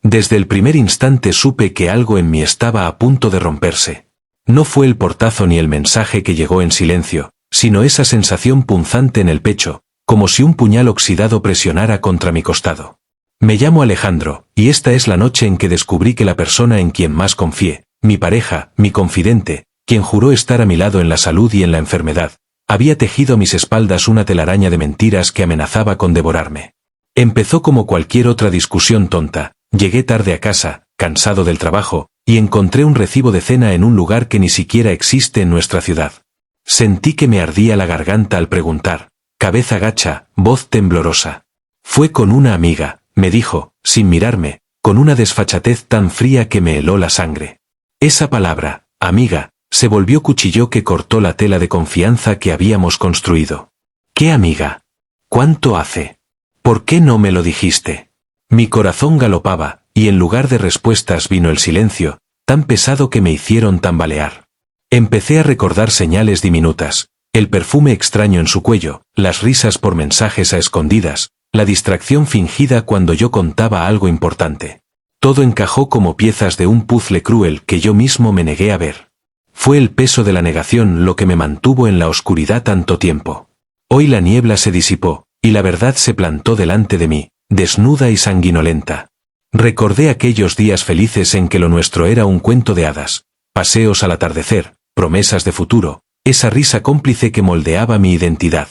Desde el primer instante supe que algo en mí estaba a punto de romperse. No fue el portazo ni el mensaje que llegó en silencio, sino esa sensación punzante en el pecho, como si un puñal oxidado presionara contra mi costado. Me llamo Alejandro, y esta es la noche en que descubrí que la persona en quien más confié, mi pareja, mi confidente, quien juró estar a mi lado en la salud y en la enfermedad, había tejido a mis espaldas una telaraña de mentiras que amenazaba con devorarme. Empezó como cualquier otra discusión tonta. Llegué tarde a casa, cansado del trabajo, y encontré un recibo de cena en un lugar que ni siquiera existe en nuestra ciudad. Sentí que me ardía la garganta al preguntar, cabeza gacha, voz temblorosa. Fue con una amiga, me dijo, sin mirarme, con una desfachatez tan fría que me heló la sangre. Esa palabra, amiga, se volvió cuchillo que cortó la tela de confianza que habíamos construido. ¿Qué amiga? ¿Cuánto hace? ¿Por qué no me lo dijiste? Mi corazón galopaba, y en lugar de respuestas vino el silencio, tan pesado que me hicieron tambalear. Empecé a recordar señales diminutas, el perfume extraño en su cuello, las risas por mensajes a escondidas, la distracción fingida cuando yo contaba algo importante. Todo encajó como piezas de un puzzle cruel que yo mismo me negué a ver. Fue el peso de la negación lo que me mantuvo en la oscuridad tanto tiempo. Hoy la niebla se disipó, y la verdad se plantó delante de mí, desnuda y sanguinolenta. Recordé aquellos días felices en que lo nuestro era un cuento de hadas, paseos al atardecer, promesas de futuro, esa risa cómplice que moldeaba mi identidad.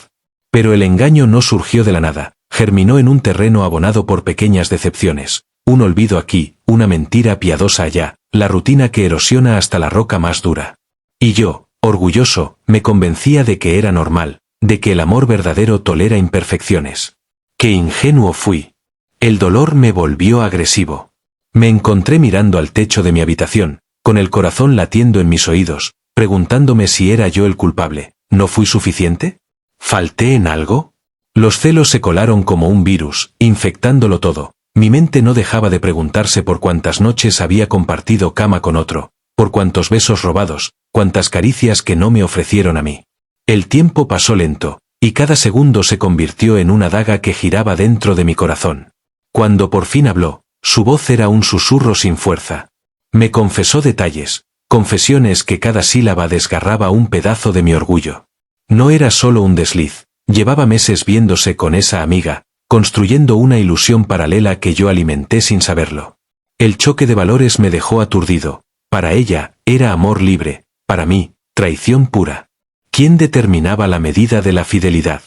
Pero el engaño no surgió de la nada, germinó en un terreno abonado por pequeñas decepciones, un olvido aquí, una mentira piadosa allá, la rutina que erosiona hasta la roca más dura. Y yo, orgulloso, me convencía de que era normal, de que el amor verdadero tolera imperfecciones. ¡Qué ingenuo fui! El dolor me volvió agresivo. Me encontré mirando al techo de mi habitación, con el corazón latiendo en mis oídos, preguntándome si era yo el culpable. ¿No fui suficiente? ¿Falté en algo? Los celos se colaron como un virus, infectándolo todo. Mi mente no dejaba de preguntarse por cuántas noches había compartido cama con otro, por cuántos besos robados, cuántas caricias que no me ofrecieron a mí. El tiempo pasó lento, y cada segundo se convirtió en una daga que giraba dentro de mi corazón. Cuando por fin habló, su voz era un susurro sin fuerza. Me confesó detalles, confesiones que cada sílaba desgarraba un pedazo de mi orgullo. No era solo un desliz, llevaba meses viéndose con esa amiga, construyendo una ilusión paralela que yo alimenté sin saberlo. El choque de valores me dejó aturdido. Para ella, era amor libre, para mí, traición pura. ¿Quién determinaba la medida de la fidelidad?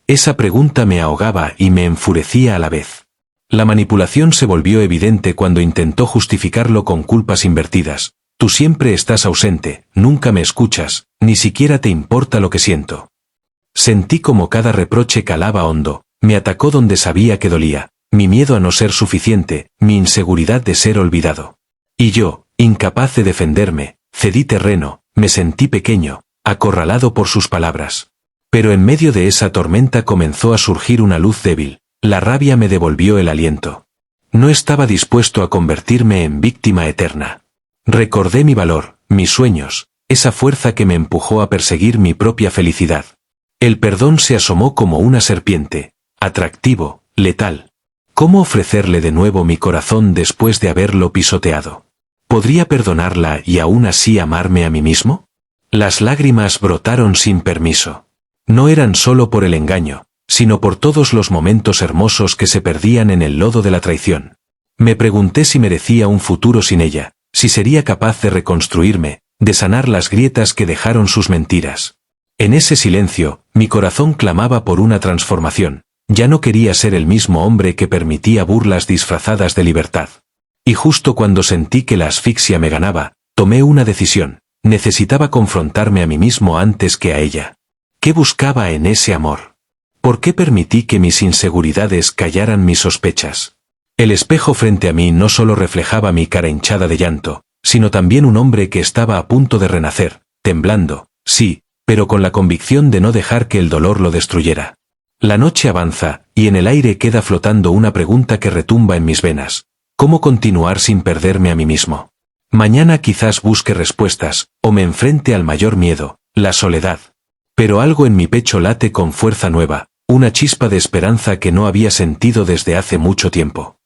Esa pregunta me ahogaba y me enfurecía a la vez. La manipulación se volvió evidente cuando intentó justificarlo con culpas invertidas. Tú siempre estás ausente, nunca me escuchas, ni siquiera te importa lo que siento. Sentí como cada reproche calaba hondo, me atacó donde sabía que dolía, mi miedo a no ser suficiente, mi inseguridad de ser olvidado. Y yo, incapaz de defenderme, cedí terreno, me sentí pequeño, acorralado por sus palabras. Pero en medio de esa tormenta comenzó a surgir una luz débil. La rabia me devolvió el aliento. No estaba dispuesto a convertirme en víctima eterna. Recordé mi valor, mis sueños, esa fuerza que me empujó a perseguir mi propia felicidad. El perdón se asomó como una serpiente, atractivo, letal. ¿Cómo ofrecerle de nuevo mi corazón después de haberlo pisoteado? ¿Podría perdonarla y aún así amarme a mí mismo? Las lágrimas brotaron sin permiso. No eran solo por el engaño, sino por todos los momentos hermosos que se perdían en el lodo de la traición. Me pregunté si merecía un futuro sin ella, si sería capaz de reconstruirme, de sanar las grietas que dejaron sus mentiras. En ese silencio, mi corazón clamaba por una transformación. Ya no quería ser el mismo hombre que permitía burlas disfrazadas de libertad. Y justo cuando sentí que la asfixia me ganaba, tomé una decisión. Necesitaba confrontarme a mí mismo antes que a ella. ¿Qué buscaba en ese amor? ¿Por qué permití que mis inseguridades callaran mis sospechas? El espejo frente a mí no solo reflejaba mi cara hinchada de llanto, sino también un hombre que estaba a punto de renacer, temblando, sí, pero con la convicción de no dejar que el dolor lo destruyera. La noche avanza, y en el aire queda flotando una pregunta que retumba en mis venas. ¿Cómo continuar sin perderme a mí mismo? Mañana quizás busque respuestas, o me enfrente al mayor miedo, la soledad. Pero algo en mi pecho late con fuerza nueva, una chispa de esperanza que no había sentido desde hace mucho tiempo.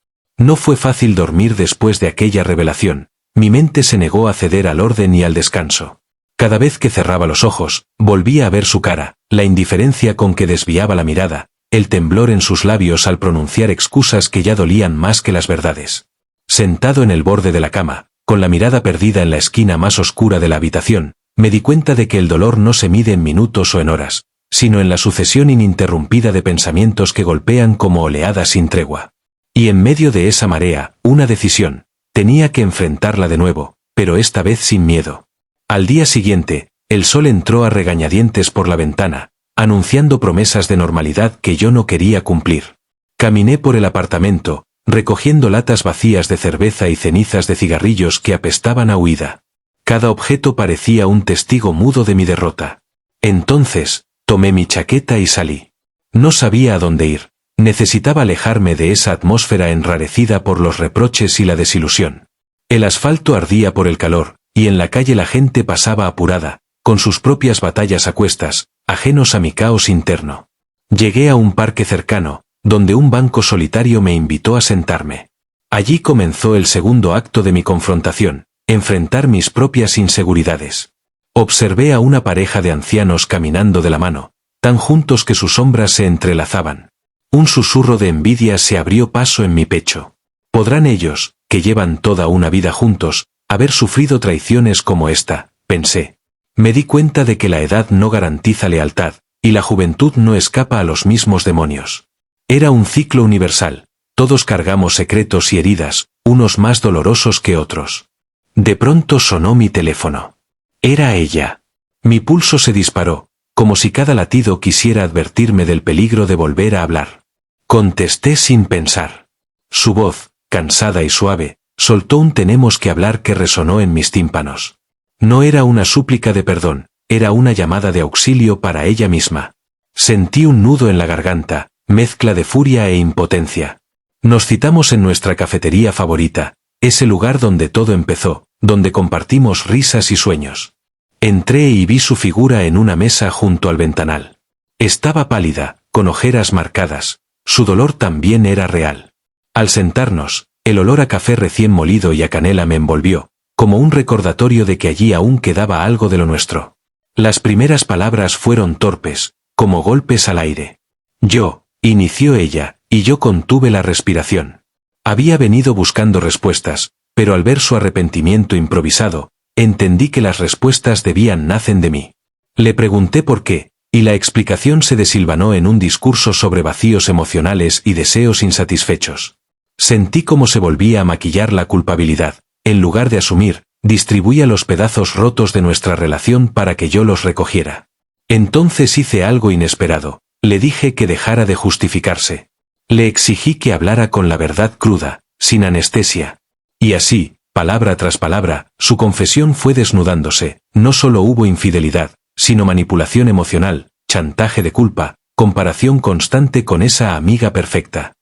No fue fácil dormir después de aquella revelación. Mi mente se negó a ceder al orden y al descanso. Cada vez que cerraba los ojos, volvía a ver su cara, la indiferencia con que desviaba la mirada, el temblor en sus labios al pronunciar excusas que ya dolían más que las verdades. Sentado en el borde de la cama, con la mirada perdida en la esquina más oscura de la habitación, me di cuenta de que el dolor no se mide en minutos o en horas, sino en la sucesión ininterrumpida de pensamientos que golpean como oleadas sin tregua. Y en medio de esa marea, una decisión. Tenía que enfrentarla de nuevo, pero esta vez sin miedo. Al día siguiente, el sol entró a regañadientes por la ventana, anunciando promesas de normalidad que yo no quería cumplir. Caminé por el apartamento, recogiendo latas vacías de cerveza y cenizas de cigarrillos que apestaban a huida. Cada objeto parecía un testigo mudo de mi derrota. Entonces, tomé mi chaqueta y salí. No sabía a dónde ir. Necesitaba alejarme de esa atmósfera enrarecida por los reproches y la desilusión. El asfalto ardía por el calor, y en la calle la gente pasaba apurada, con sus propias batallas a cuestas, ajenos a mi caos interno. Llegué a un parque cercano, donde un banco solitario me invitó a sentarme. Allí comenzó el segundo acto de mi confrontación, enfrentar mis propias inseguridades. Observé a una pareja de ancianos caminando de la mano, tan juntos que sus sombras se entrelazaban. Un susurro de envidia se abrió paso en mi pecho. ¿Podrán ellos, que llevan toda una vida juntos, haber sufrido traiciones como esta?, pensé. Me di cuenta de que la edad no garantiza lealtad, y la juventud no escapa a los mismos demonios. Era un ciclo universal. Todos cargamos secretos y heridas, unos más dolorosos que otros. De pronto sonó mi teléfono. Era ella. Mi pulso se disparó, como si cada latido quisiera advertirme del peligro de volver a hablar. Contesté sin pensar. Su voz, cansada y suave, soltó un tenemos que hablar que resonó en mis tímpanos. No era una súplica de perdón, era una llamada de auxilio para ella misma. Sentí un nudo en la garganta, mezcla de furia e impotencia. Nos citamos en nuestra cafetería favorita, ese lugar donde todo empezó, donde compartimos risas y sueños. Entré y vi su figura en una mesa junto al ventanal. Estaba pálida, con ojeras marcadas. Su dolor también era real. Al sentarnos, el olor a café recién molido y a canela me envolvió, como un recordatorio de que allí aún quedaba algo de lo nuestro. Las primeras palabras fueron torpes, como golpes al aire. Yo, inició ella, y yo contuve la respiración. Había venido buscando respuestas, pero al ver su arrepentimiento improvisado, entendí que las respuestas debían nacer de mí. Le pregunté por qué, y la explicación se desilvanó en un discurso sobre vacíos emocionales y deseos insatisfechos. Sentí cómo se volvía a maquillar la culpabilidad. En lugar de asumir, distribuía los pedazos rotos de nuestra relación para que yo los recogiera. Entonces hice algo inesperado. Le dije que dejara de justificarse. Le exigí que hablara con la verdad cruda, sin anestesia. Y así, palabra tras palabra, su confesión fue desnudándose. No solo hubo infidelidad, sino manipulación emocional, chantaje de culpa, comparación constante con esa amiga perfecta.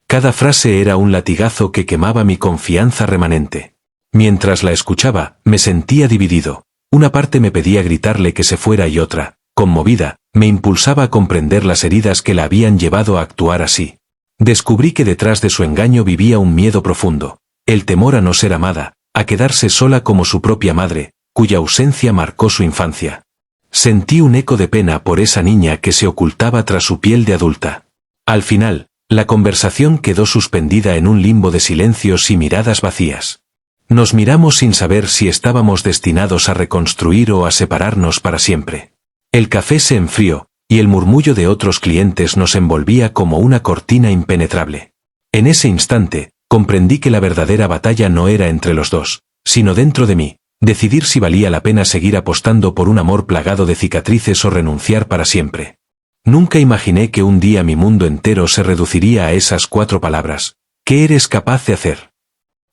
Cada frase era un latigazo que quemaba mi confianza remanente. Mientras la escuchaba, me sentía dividido. Una parte me pedía gritarle que se fuera y otra, conmovida, me impulsaba a comprender las heridas que la habían llevado a actuar así. Descubrí que detrás de su engaño vivía un miedo profundo, el temor a no ser amada, a quedarse sola como su propia madre, cuya ausencia marcó su infancia. Sentí un eco de pena por esa niña que se ocultaba tras su piel de adulta. Al final, la conversación quedó suspendida en un limbo de silencios y miradas vacías. Nos miramos sin saber si estábamos destinados a reconstruir o a separarnos para siempre. El café se enfrió, y el murmullo de otros clientes nos envolvía como una cortina impenetrable. En ese instante, comprendí que la verdadera batalla no era entre los dos, sino dentro de mí. Decidir si valía la pena seguir apostando por un amor plagado de cicatrices o renunciar para siempre. Nunca imaginé que un día mi mundo entero se reduciría a esas 4 palabras. ¿Qué eres capaz de hacer?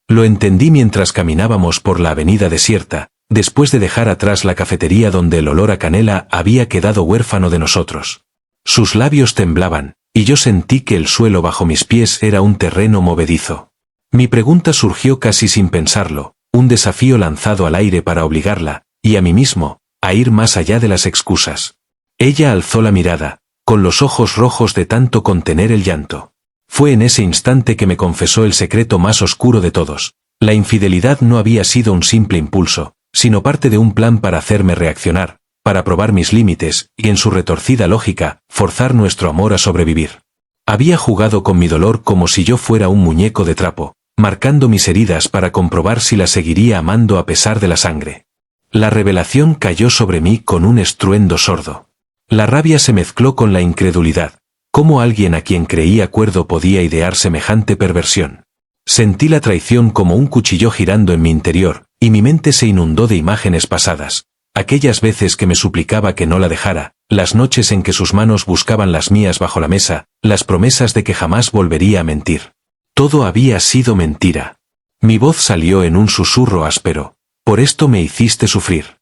Lo entendí mientras caminábamos por la avenida desierta, después de dejar atrás la cafetería donde el olor a canela había quedado huérfano de nosotros. Sus labios temblaban, y yo sentí que el suelo bajo mis pies era un terreno movedizo. Mi pregunta surgió casi sin pensarlo. Un desafío lanzado al aire para obligarla, y a mí mismo, a ir más allá de las excusas. Ella alzó la mirada, con los ojos rojos de tanto contener el llanto. Fue en ese instante que me confesó el secreto más oscuro de todos. La infidelidad no había sido un simple impulso, sino parte de un plan para hacerme reaccionar, para probar mis límites, y en su retorcida lógica, forzar nuestro amor a sobrevivir. Había jugado con mi dolor como si yo fuera un muñeco de trapo, marcando mis heridas para comprobar si la seguiría amando a pesar de la sangre. La revelación cayó sobre mí con un estruendo sordo. La rabia se mezcló con la incredulidad. ¿Cómo alguien a quien creía cuerdo podía idear semejante perversión? Sentí la traición como un cuchillo girando en mi interior, y mi mente se inundó de imágenes pasadas. Aquellas veces que me suplicaba que no la dejara, las noches en que sus manos buscaban las mías bajo la mesa, las promesas de que jamás volvería a mentir. Todo había sido mentira. Mi voz salió en un susurro áspero. Por esto me hiciste sufrir.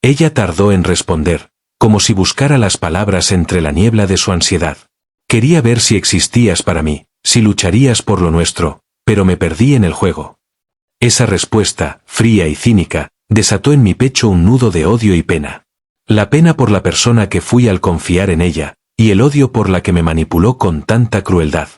Ella tardó en responder, como si buscara las palabras entre la niebla de su ansiedad. Quería ver si existías para mí, si lucharías por lo nuestro, pero me perdí en el juego. Esa respuesta, fría y cínica, desató en mi pecho un nudo de odio y pena. La pena por la persona que fui al confiar en ella, y el odio por la que me manipuló con tanta crueldad.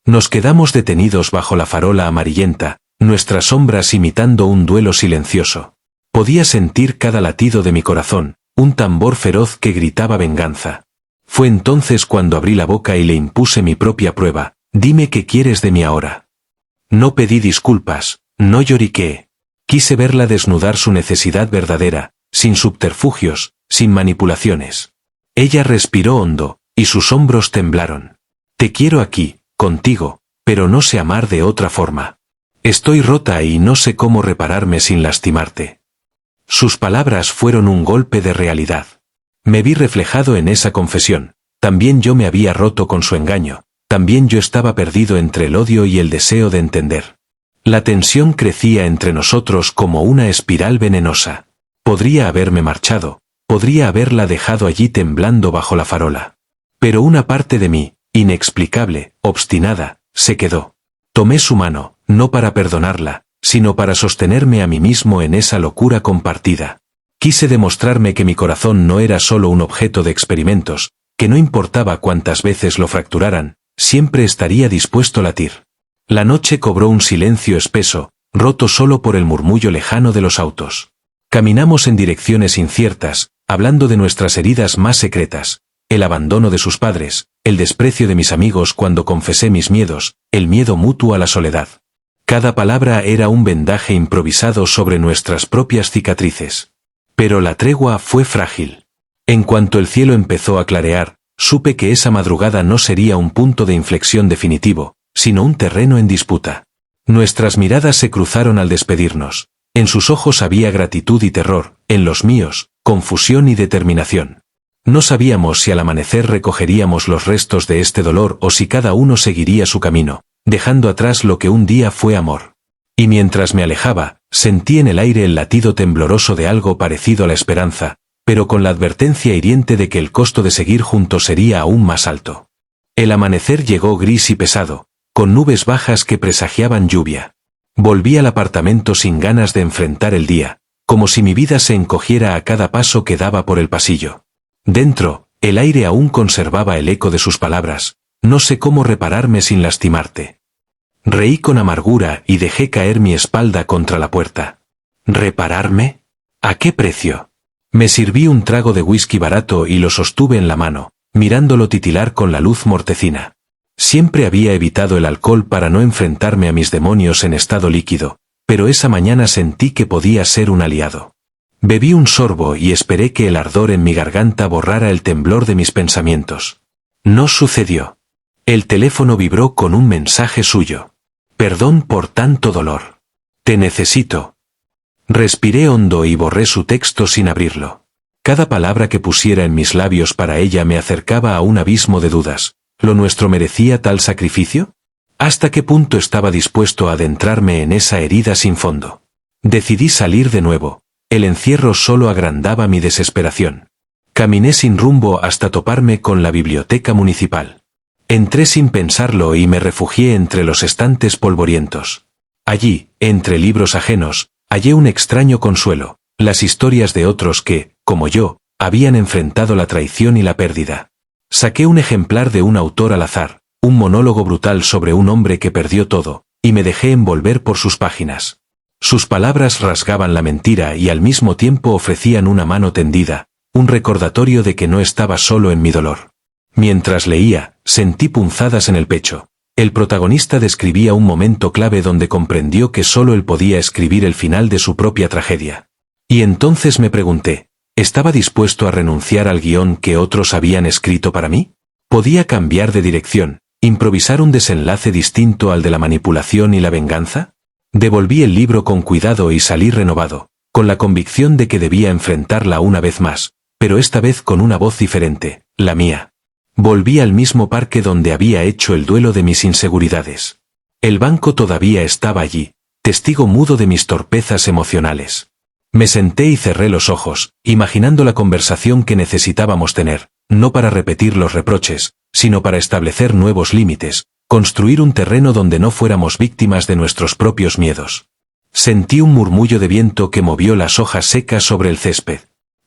Nos quedamos detenidos bajo la farola amarillenta, nuestras sombras imitando un duelo silencioso. Podía sentir cada latido de mi corazón, un tambor feroz que gritaba venganza. Fue entonces cuando abrí la boca y le impuse mi propia prueba. Dime qué quieres de mí ahora. No pedí disculpas, no lloriqué. Quise verla desnudar su necesidad verdadera, sin subterfugios, sin manipulaciones. Ella respiró hondo, y sus hombros temblaron. Te quiero aquí, contigo, pero no sé amar de otra forma. Estoy rota y no sé cómo repararme sin lastimarte. Sus palabras fueron un golpe de realidad. Me vi reflejado en esa confesión. También yo me había roto con su engaño. También yo estaba perdido entre el odio y el deseo de entender. La tensión crecía entre nosotros como una espiral venenosa. Podría haberme marchado, podría haberla dejado allí temblando bajo la farola. Pero una parte de mí, inexplicable, obstinada, se quedó. Tomé su mano, no para perdonarla, sino para sostenerme a mí mismo en esa locura compartida. Quise demostrarme que mi corazón no era solo un objeto de experimentos, que no importaba cuántas veces lo fracturaran, siempre estaría dispuesto a latir. La noche cobró un silencio espeso, roto solo por el murmullo lejano de los autos. Caminamos en direcciones inciertas, hablando de nuestras heridas más secretas, el abandono de sus padres, el desprecio de mis amigos cuando confesé mis miedos, el miedo mutuo a la soledad. Cada palabra era un vendaje improvisado sobre nuestras propias cicatrices. Pero la tregua fue frágil. En cuanto el cielo empezó a clarear, supe que esa madrugada no sería un punto de inflexión definitivo, sino un terreno en disputa. Nuestras miradas se cruzaron al despedirnos. En sus ojos había gratitud y terror, en los míos, confusión y determinación. No sabíamos si al amanecer recogeríamos los restos de este dolor o si cada uno seguiría su camino, dejando atrás lo que un día fue amor. Y mientras me alejaba, sentí en el aire el latido tembloroso de algo parecido a la esperanza, pero con la advertencia hiriente de que el costo de seguir juntos sería aún más alto. El amanecer llegó gris y pesado, con nubes bajas que presagiaban lluvia. Volví al apartamento sin ganas de enfrentar el día, como si mi vida se encogiera a cada paso que daba por el pasillo. Dentro, el aire aún conservaba el eco de sus palabras. No sé cómo repararme sin lastimarte. Reí con amargura y dejé caer mi espalda contra la puerta. ¿Repararme? ¿A qué precio? Me sirví un trago de whisky barato y lo sostuve en la mano, mirándolo titilar con la luz mortecina. Siempre había evitado el alcohol para no enfrentarme a mis demonios en estado líquido, pero esa mañana sentí que podía ser un aliado. Bebí un sorbo y esperé que el ardor en mi garganta borrara el temblor de mis pensamientos. No sucedió. El teléfono vibró con un mensaje suyo. Perdón por tanto dolor. Te necesito. Respiré hondo y borré su texto sin abrirlo. Cada palabra que pusiera en mis labios para ella me acercaba a un abismo de dudas. ¿Lo nuestro merecía tal sacrificio? ¿Hasta qué punto estaba dispuesto a adentrarme en esa herida sin fondo? Decidí salir de nuevo. El encierro solo agrandaba mi desesperación. Caminé sin rumbo hasta toparme con la biblioteca municipal. Entré sin pensarlo y me refugié entre los estantes polvorientos. Allí, entre libros ajenos, hallé un extraño consuelo, las historias de otros que, como yo, habían enfrentado la traición y la pérdida. Saqué un ejemplar de un autor al azar, un monólogo brutal sobre un hombre que perdió todo, y me dejé envolver por sus páginas. Sus palabras rasgaban la mentira y al mismo tiempo ofrecían una mano tendida, un recordatorio de que no estaba solo en mi dolor. Mientras leía, sentí punzadas en el pecho. El protagonista describía un momento clave donde comprendió que solo él podía escribir el final de su propia tragedia. Y entonces me pregunté, ¿estaba dispuesto a renunciar al guión que otros habían escrito para mí? ¿Podía cambiar de dirección, improvisar un desenlace distinto al de la manipulación y la venganza? Devolví el libro con cuidado y salí renovado, con la convicción de que debía enfrentarla una vez más, pero esta vez con una voz diferente, la mía. Volví al mismo parque donde había hecho el duelo de mis inseguridades. El banco todavía estaba allí, testigo mudo de mis torpezas emocionales. Me senté y cerré los ojos, imaginando la conversación que necesitábamos tener, no para repetir los reproches, sino para establecer nuevos límites, construir un terreno donde no fuéramos víctimas de nuestros propios miedos. Sentí un murmullo de viento que movió las hojas secas sobre el césped.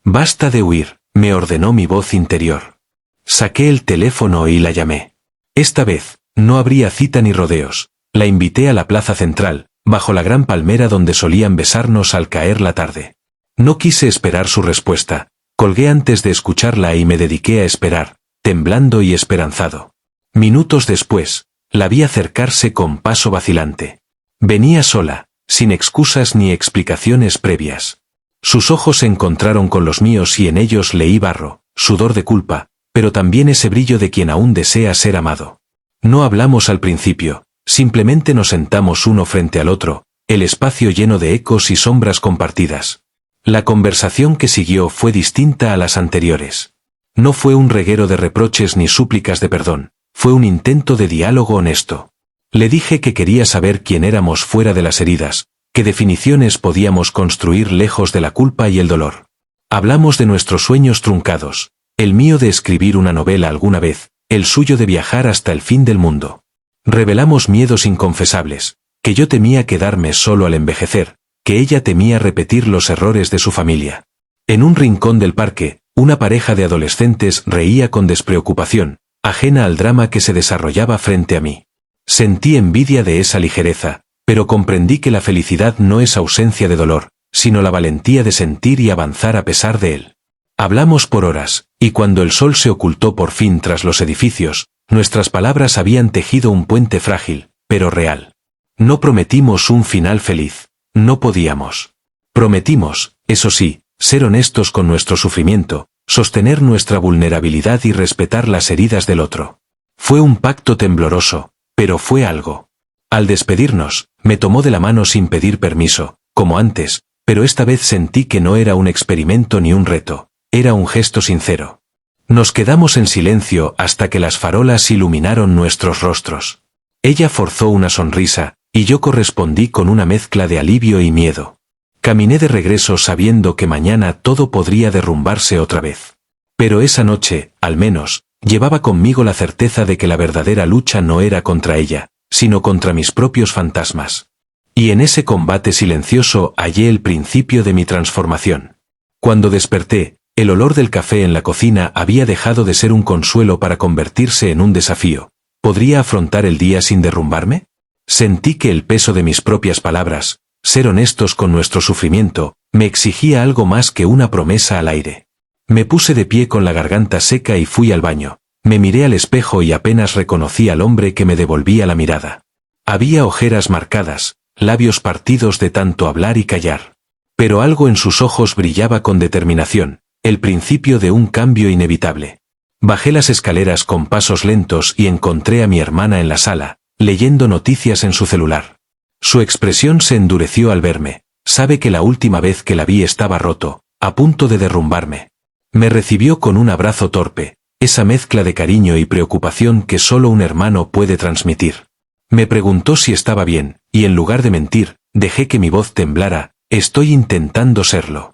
«Basta de huir», me ordenó mi voz interior. Saqué el teléfono y la llamé. Esta vez, no habría cita ni rodeos. La invité a la plaza central, bajo la gran palmera donde solían besarnos al caer la tarde. No quise esperar su respuesta. Colgué antes de escucharla y me dediqué a esperar, temblando y esperanzado. Minutos después, la vi acercarse con paso vacilante. Venía sola, sin excusas ni explicaciones previas. Sus ojos se encontraron con los míos y en ellos leí barro, sudor de culpa, pero también ese brillo de quien aún desea ser amado. No hablamos al principio, simplemente nos sentamos uno frente al otro, el espacio lleno de ecos y sombras compartidas. La conversación que siguió fue distinta a las anteriores. No fue un reguero de reproches ni súplicas de perdón, fue un intento de diálogo honesto. Le dije que quería saber quién éramos fuera de las heridas, qué definiciones podíamos construir lejos de la culpa y el dolor. Hablamos de nuestros sueños truncados, el mío de escribir una novela alguna vez, el suyo de viajar hasta el fin del mundo. Revelamos miedos inconfesables, que yo temía quedarme solo al envejecer, que ella temía repetir los errores de su familia. En un rincón del parque, una pareja de adolescentes reía con despreocupación, ajena al drama que se desarrollaba frente a mí. Sentí envidia de esa ligereza, pero comprendí que la felicidad no es ausencia de dolor, sino la valentía de sentir y avanzar a pesar de él. Hablamos por horas, y cuando el sol se ocultó por fin tras los edificios, nuestras palabras habían tejido un puente frágil, pero real. No prometimos un final feliz, no podíamos. Prometimos, eso sí, ser honestos con nuestro sufrimiento, sostener nuestra vulnerabilidad y respetar las heridas del otro. Fue un pacto tembloroso, pero fue algo. Al despedirnos, me tomó de la mano sin pedir permiso, como antes, pero esta vez sentí que no era un experimento ni un reto. Era un gesto sincero. Nos quedamos en silencio hasta que las farolas iluminaron nuestros rostros. Ella forzó una sonrisa, y yo correspondí con una mezcla de alivio y miedo. Caminé de regreso sabiendo que mañana todo podría derrumbarse otra vez. Pero esa noche, al menos, llevaba conmigo la certeza de que la verdadera lucha no era contra ella, sino contra mis propios fantasmas. Y en ese combate silencioso hallé el principio de mi transformación. Cuando desperté, el olor del café en la cocina había dejado de ser un consuelo para convertirse en un desafío. ¿Podría afrontar el día sin derrumbarme? Sentí que el peso de mis propias palabras, ser honestos con nuestro sufrimiento, me exigía algo más que una promesa al aire. Me puse de pie con la garganta seca y fui al baño. Me miré al espejo y apenas reconocí al hombre que me devolvía la mirada. Había ojeras marcadas, labios partidos de tanto hablar y callar. Pero algo en sus ojos brillaba con determinación. El principio de un cambio inevitable. Bajé las escaleras con pasos lentos y encontré a mi hermana en la sala, leyendo noticias en su celular. Su expresión se endureció al verme. Sabe que la última vez que la vi estaba roto, a punto de derrumbarme. Me recibió con un abrazo torpe, esa mezcla de cariño y preocupación que solo un hermano puede transmitir. Me preguntó si estaba bien, y en lugar de mentir, dejé que mi voz temblara, estoy intentando serlo.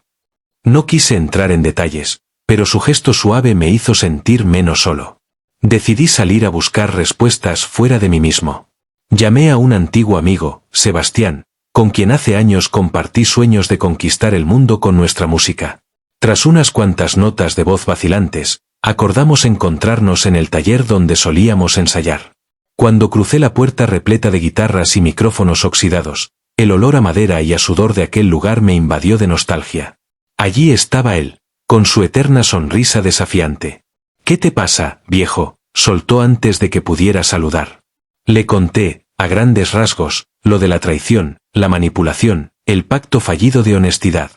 No quise entrar en detalles, pero su gesto suave me hizo sentir menos solo. Decidí salir a buscar respuestas fuera de mí mismo. Llamé a un antiguo amigo, Sebastián, con quien hace años compartí sueños de conquistar el mundo con nuestra música. Tras unas cuantas notas de voz vacilantes, acordamos encontrarnos en el taller donde solíamos ensayar. Cuando crucé la puerta repleta de guitarras y micrófonos oxidados, el olor a madera y a sudor de aquel lugar me invadió de nostalgia. Allí estaba él, con su eterna sonrisa desafiante. «¿Qué te pasa, viejo?», soltó antes de que pudiera saludar. Le conté, a grandes rasgos, lo de la traición, la manipulación, el pacto fallido de honestidad.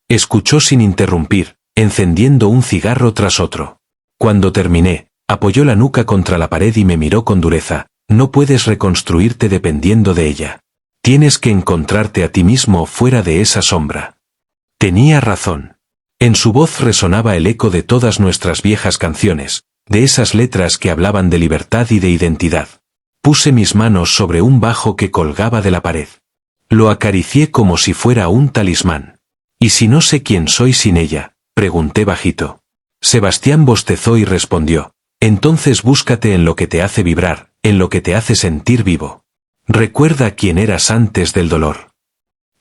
Escuchó sin interrumpir, encendiendo un cigarro tras otro. Cuando terminé, apoyó la nuca contra la pared y me miró con dureza. «No puedes reconstruirte dependiendo de ella. Tienes que encontrarte a ti mismo fuera de esa sombra». Tenía razón. En su voz resonaba el eco de todas nuestras viejas canciones, de esas letras que hablaban de libertad y de identidad. Puse mis manos sobre un bajo que colgaba de la pared. Lo acaricié como si fuera un talismán. «¿Y si no sé quién soy sin ella?», pregunté bajito. Sebastián bostezó y respondió: «Entonces búscate en lo que te hace vibrar, en lo que te hace sentir vivo. Recuerda quién eras antes del dolor».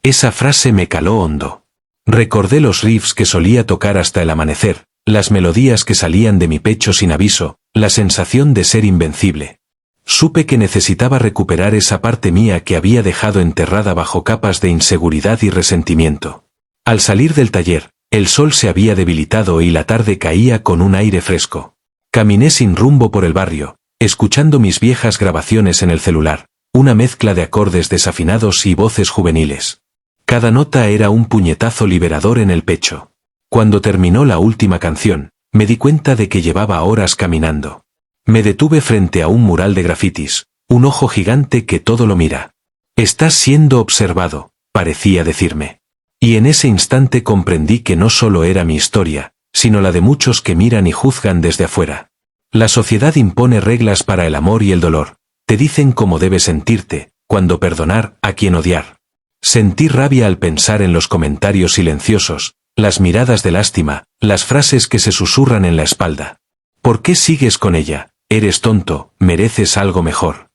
Esa frase me caló hondo. Recordé los riffs que solía tocar hasta el amanecer, las melodías que salían de mi pecho sin aviso, la sensación de ser invencible. Supe que necesitaba recuperar esa parte mía que había dejado enterrada bajo capas de inseguridad y resentimiento. Al salir del taller, el sol se había debilitado y la tarde caía con un aire fresco. Caminé sin rumbo por el barrio, escuchando mis viejas grabaciones en el celular, una mezcla de acordes desafinados y voces juveniles. Cada nota era un puñetazo liberador en el pecho. Cuando terminó la última canción, me di cuenta de que llevaba horas caminando. Me detuve frente a un mural de grafitis, un ojo gigante que todo lo mira. «Estás siendo observado», parecía decirme. Y en ese instante comprendí que no solo era mi historia, sino la de muchos que miran y juzgan desde afuera. La sociedad impone reglas para el amor y el dolor. Te dicen cómo debes sentirte, cuándo perdonar, a quién odiar. Sentí rabia al pensar en los comentarios silenciosos, las miradas de lástima, las frases que se susurran en la espalda. «¿Por qué sigues con ella? Eres tonto, mereces algo mejor».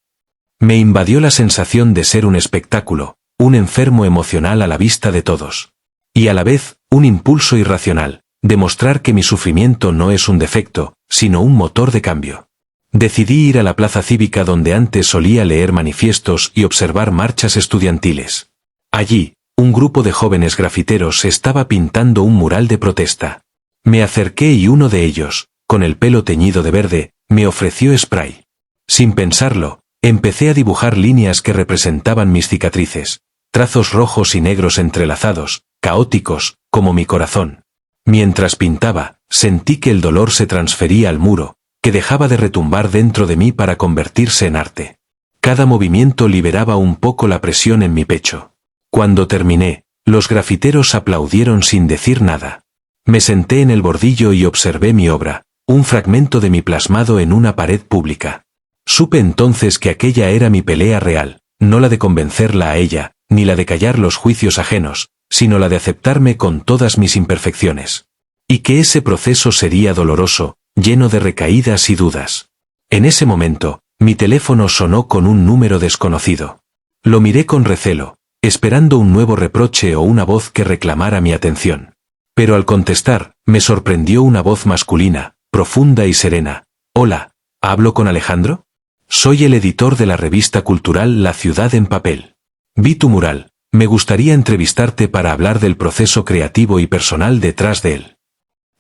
Me invadió la sensación de ser un espectáculo, un enfermo emocional a la vista de todos. Y a la vez, un impulso irracional, demostrar que mi sufrimiento no es un defecto, sino un motor de cambio. Decidí ir a la plaza cívica donde antes solía leer manifiestos y observar marchas estudiantiles. Allí, un grupo de jóvenes grafiteros estaba pintando un mural de protesta. Me acerqué y uno de ellos, con el pelo teñido de verde, me ofreció spray. Sin pensarlo, empecé a dibujar líneas que representaban mis cicatrices, trazos rojos y negros entrelazados, caóticos, como mi corazón. Mientras pintaba, sentí que el dolor se transfería al muro, que dejaba de retumbar dentro de mí para convertirse en arte. Cada movimiento liberaba un poco la presión en mi pecho. Cuando terminé, los grafiteros aplaudieron sin decir nada. Me senté en el bordillo y observé mi obra, un fragmento de mi plasmado en una pared pública. Supe entonces que aquella era mi pelea real, no la de convencerla a ella, ni la de callar los juicios ajenos, sino la de aceptarme con todas mis imperfecciones. Y que ese proceso sería doloroso, lleno de recaídas y dudas. En ese momento, mi teléfono sonó con un número desconocido. Lo miré con recelo, esperando un nuevo reproche o una voz que reclamara mi atención. Pero al contestar, me sorprendió una voz masculina, profunda y serena. «Hola, ¿hablo con Alejandro? Soy el editor de la revista cultural La Ciudad en Papel. Vi tu mural, me gustaría entrevistarte para hablar del proceso creativo y personal detrás de él».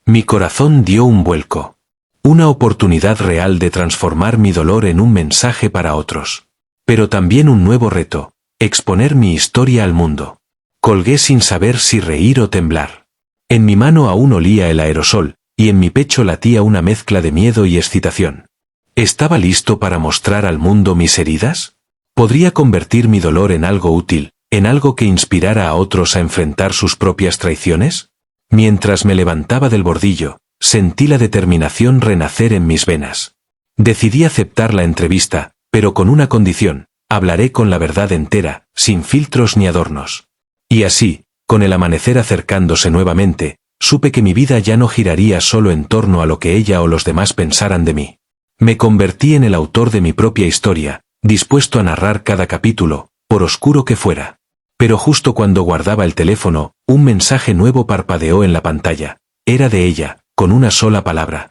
Mi corazón dio un vuelco. Una oportunidad real de transformar mi dolor en un mensaje para otros. Pero también un nuevo reto, exponer mi historia al mundo. Colgué sin saber si reír o temblar. En mi mano aún olía el aerosol, y en mi pecho latía una mezcla de miedo y excitación. ¿Estaba listo para mostrar al mundo mis heridas? ¿Podría convertir mi dolor en algo útil, en algo que inspirara a otros a enfrentar sus propias traiciones? Mientras me levantaba del bordillo, sentí la determinación renacer en mis venas. Decidí aceptar la entrevista, pero con una condición: hablaré con la verdad entera, sin filtros ni adornos. Y así, con el amanecer acercándose nuevamente, supe que mi vida ya no giraría solo en torno a lo que ella o los demás pensaran de mí. Me convertí en el autor de mi propia historia, dispuesto a narrar cada capítulo, por oscuro que fuera. Pero justo cuando guardaba el teléfono, un mensaje nuevo parpadeó en la pantalla. Era de ella, con una sola palabra.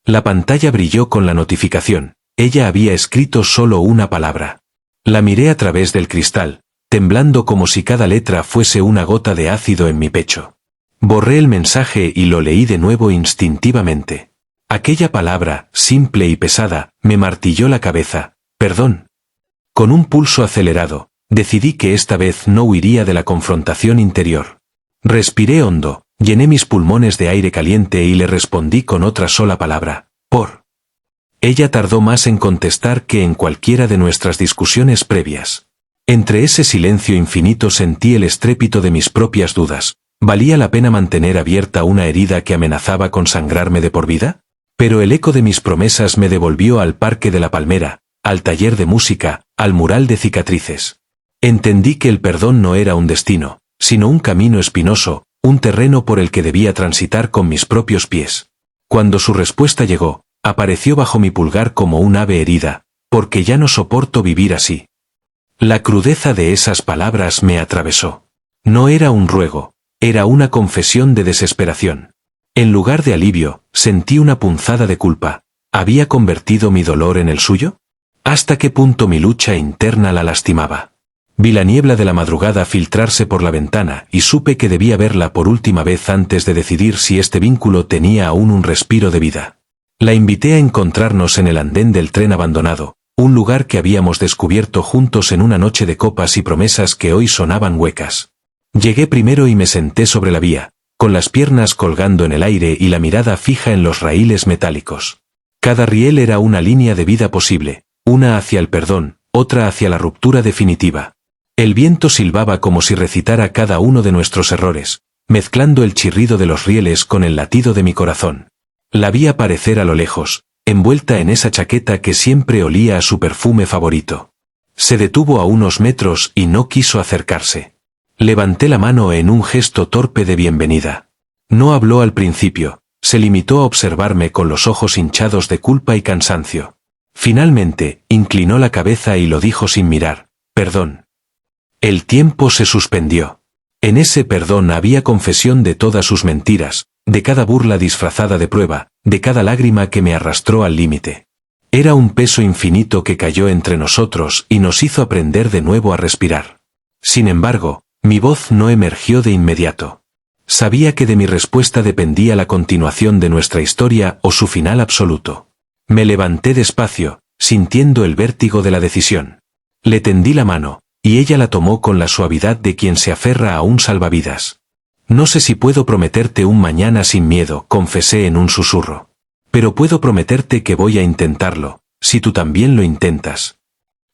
La pantalla brilló con la notificación, Ella había escrito solo una palabra. La miré a través del cristal, temblando como si cada letra fuese una gota de ácido en mi pecho. Borré el mensaje y lo leí de nuevo instintivamente. Aquella palabra, simple y pesada, me martilló la cabeza. Perdón. Con un pulso acelerado, decidí que esta vez no huiría de la confrontación interior. Respiré hondo, llené mis pulmones de aire caliente y le respondí con otra sola palabra: por. Ella tardó más en contestar que en cualquiera de nuestras discusiones previas. Entre ese silencio infinito sentí el estrépito de mis propias dudas. ¿Valía la pena mantener abierta una herida que amenazaba con sangrarme de por vida? Pero el eco de mis promesas me devolvió al Parque de la Palmera, al taller de música, al mural de cicatrices. Entendí que el perdón no era un destino, sino un camino espinoso, un terreno por el que debía transitar con mis propios pies. Cuando su respuesta llegó, apareció bajo mi pulgar como un ave herida, porque ya no soporto vivir así. La crudeza de esas palabras me atravesó. No era un ruego, era una confesión de desesperación. En lugar de alivio, sentí una punzada de culpa. ¿Había convertido mi dolor en el suyo? ¿Hasta qué punto mi lucha interna la lastimaba? Vi la niebla de la madrugada filtrarse por la ventana y supe que debía verla por última vez antes de decidir si este vínculo tenía aún un respiro de vida. La invité a encontrarnos en el andén del tren abandonado, un lugar que habíamos descubierto juntos en una noche de copas y promesas que hoy sonaban huecas. Llegué primero y me senté sobre la vía, con las piernas colgando en el aire y la mirada fija en los raíles metálicos. Cada riel era una línea de vida posible, una hacia el perdón, otra hacia la ruptura definitiva. El viento silbaba como si recitara cada uno de nuestros errores, mezclando el chirrido de los rieles con el latido de mi corazón. La vi aparecer a lo lejos, envuelta en esa chaqueta que siempre olía a su perfume favorito. Se detuvo a unos metros y no quiso acercarse. Levanté la mano en un gesto torpe de bienvenida. No habló al principio, se limitó a observarme con los ojos hinchados de culpa y cansancio. Finalmente, inclinó la cabeza y lo dijo sin mirar: perdón. El tiempo se suspendió. En ese perdón había confesión de todas sus mentiras, de cada burla disfrazada de prueba, de cada lágrima que me arrastró al límite. Era un peso infinito que cayó entre nosotros y nos hizo aprender de nuevo a respirar. Sin embargo, mi voz no emergió de inmediato. Sabía que de mi respuesta dependía la continuación de nuestra historia o su final absoluto. Me levanté despacio, sintiendo el vértigo de la decisión. Le tendí la mano, y ella la tomó con la suavidad de quien se aferra a un salvavidas. No sé si puedo prometerte un mañana sin miedo, confesé en un susurro. Pero puedo prometerte que voy a intentarlo, si tú también lo intentas.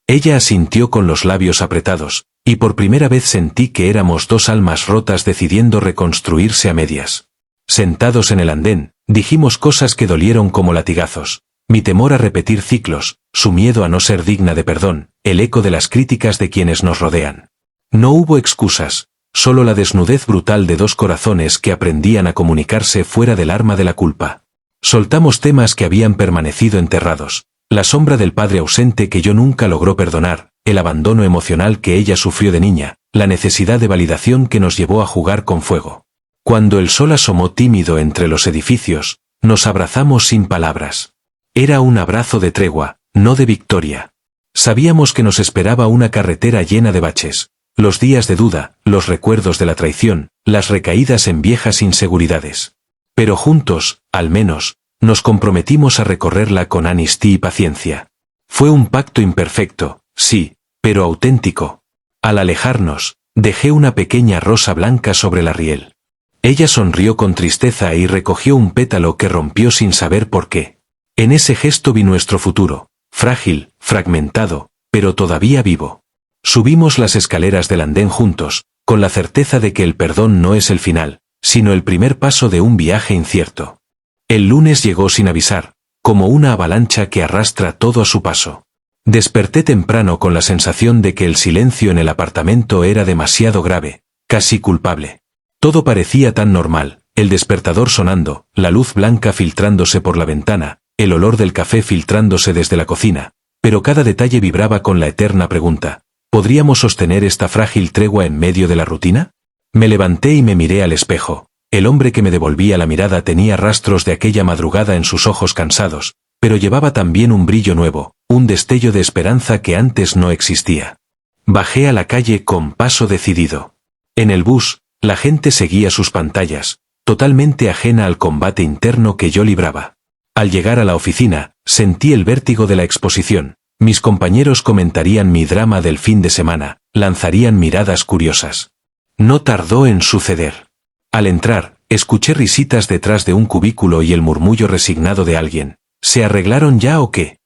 Ella asintió con los labios apretados, y por primera vez sentí que éramos dos almas rotas decidiendo reconstruirse a medias. Sentados en el andén, dijimos cosas que dolieron como latigazos. Mi temor a repetir ciclos, su miedo a no ser digna de perdón, el eco de las críticas de quienes nos rodean. No hubo excusas, solo la desnudez brutal de dos corazones que aprendían a comunicarse fuera del arma de la culpa. Soltamos temas que habían permanecido enterrados, la sombra del padre ausente que yo nunca logró perdonar, el abandono emocional que ella sufrió de niña, la necesidad de validación que nos llevó a jugar con fuego. Cuando el sol asomó tímido entre los edificios, nos abrazamos sin palabras. Era un abrazo de tregua, no de victoria. Sabíamos que nos esperaba una carretera llena de baches, los días de duda, los recuerdos de la traición, las recaídas en viejas inseguridades. Pero juntos, al menos, nos comprometimos a recorrerla con amistad y paciencia. Fue un pacto imperfecto, sí, pero auténtico. Al alejarnos, dejé una pequeña rosa blanca sobre la riel. Ella sonrió con tristeza y recogió un pétalo que rompió sin saber por qué. En ese gesto vi nuestro futuro, frágil, fragmentado, pero todavía vivo. Subimos las escaleras del andén juntos, con la certeza de que el perdón no es el final, sino el primer paso de un viaje incierto. El lunes llegó sin avisar, como una avalancha que arrastra todo a su paso. Desperté temprano con la sensación de que el silencio en el apartamento era demasiado grave, casi culpable. Todo parecía tan normal, el despertador sonando, la luz blanca filtrándose por la ventana, el olor del café filtrándose desde la cocina, pero cada detalle vibraba con la eterna pregunta: ¿podríamos sostener esta frágil tregua en medio de la rutina? Me levanté y me miré al espejo. El hombre que me devolvía la mirada tenía rastros de aquella madrugada en sus ojos cansados, pero llevaba también un brillo nuevo, un destello de esperanza que antes no existía. Bajé a la calle con paso decidido. En el bus, la gente seguía sus pantallas, totalmente ajena al combate interno que yo libraba. Al llegar a la oficina, sentí el vértigo de la exposición. Mis compañeros comentarían mi drama del fin de semana, lanzarían miradas curiosas. No tardó en suceder. Al entrar, escuché risitas detrás de un cubículo y el murmullo resignado de alguien. ¿Se arreglaron ya o qué?